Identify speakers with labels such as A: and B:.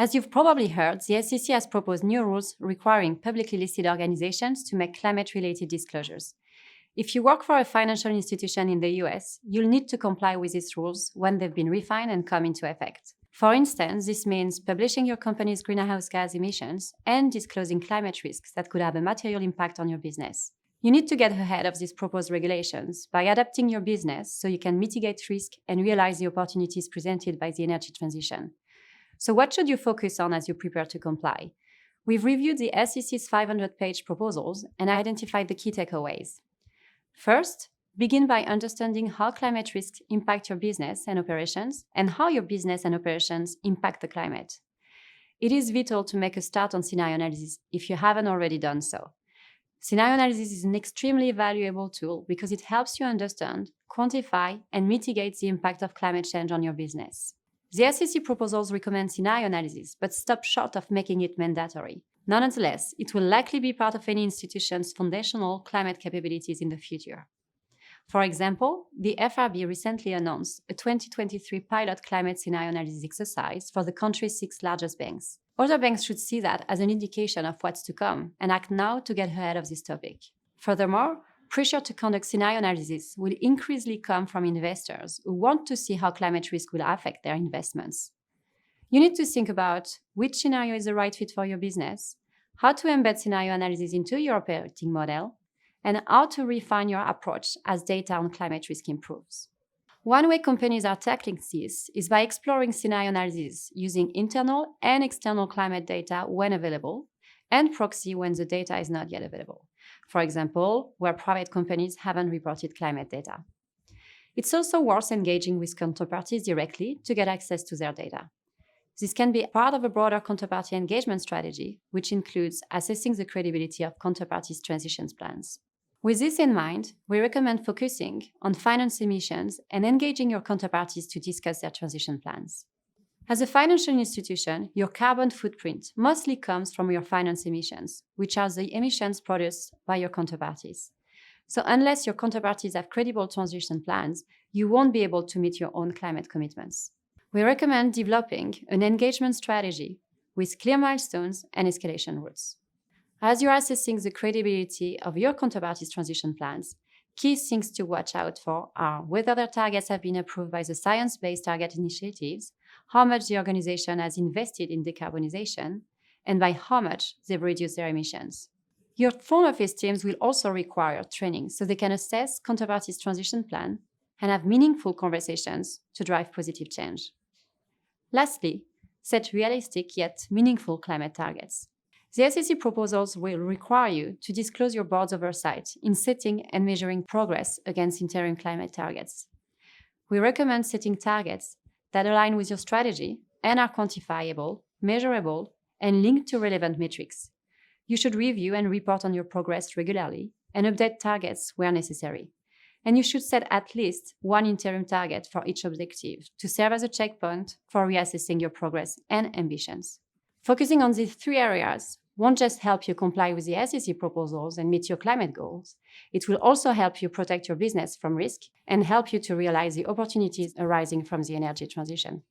A: As you've probably heard, the SEC has proposed new rules requiring publicly listed organizations to make climate-related disclosures. If you work for a financial institution in the US, you'll need to comply with these rules when they've been refined and come into effect. For instance, this means publishing your company's greenhouse gas emissions and disclosing climate risks that could have a material impact on your business. You need to get ahead of these proposed regulations by adapting your business so you can mitigate risk and realize the opportunities presented by the energy transition. So what should you focus on as you prepare to comply? We've reviewed the SEC's 500-page proposals and identified the key takeaways. First, begin by understanding how climate risks impact your business and operations and how your business and operations impact the climate. It is vital to make a start on scenario analysis if you haven't already done so. Scenario analysis is an extremely valuable tool because it helps you understand, quantify, and mitigate the impact of climate change on your business. The SEC proposals recommend scenario analysis, but stop short of making it mandatory. Nonetheless, it will likely be part of any institution's foundational climate capabilities in the future. For example, the FRB recently announced a 2023 pilot climate scenario analysis exercise for the country's 6 largest banks. Other banks should see that as an indication of what's to come and act now to get ahead of this topic. Furthermore, pressure to conduct scenario analysis will increasingly come from investors who want to see how climate risk will affect their investments. You need to think about which scenario is the right fit for your business, how to embed scenario analysis into your operating model, and how to refine your approach as data on climate risk improves. One way companies are tackling this is by exploring scenario analysis using internal and external climate data when available, and proxy when the data is not yet available. For example, where private companies haven't reported climate data. It's also worth engaging with counterparties directly to get access to their data. This can be part of a broader counterparty engagement strategy, which includes assessing the credibility of counterparties' transition plans. With this in mind, we recommend focusing on finance emissions and engaging your counterparties to discuss their transition plans. As a financial institution, your carbon footprint mostly comes from your finance emissions, which are the emissions produced by your counterparties. So unless your counterparties have credible transition plans, you won't be able to meet your own climate commitments. We recommend developing an engagement strategy with clear milestones and escalation routes. As you're assessing the credibility of your counterparties' transition plans, key things to watch out for are whether their targets have been approved by the Science Based Target initiatives, how much the organization has invested in decarbonization, and by how much they've reduced their emissions. Your front office teams will also require training so they can assess counterparties' transition plan and have meaningful conversations to drive positive change. Lastly, set realistic yet meaningful climate targets. The SEC proposals will require you to disclose your board's oversight in setting and measuring progress against interim climate targets. We recommend setting targets that align with your strategy and are quantifiable, measurable, and linked to relevant metrics. You should review and report on your progress regularly and update targets where necessary. And you should set at least one interim target for each objective to serve as a checkpoint for reassessing your progress and ambitions. Focusing on these 3 areas won't just help you comply with the SEC proposals and meet your climate goals. It will also help you protect your business from risk and help you to realize the opportunities arising from the energy transition.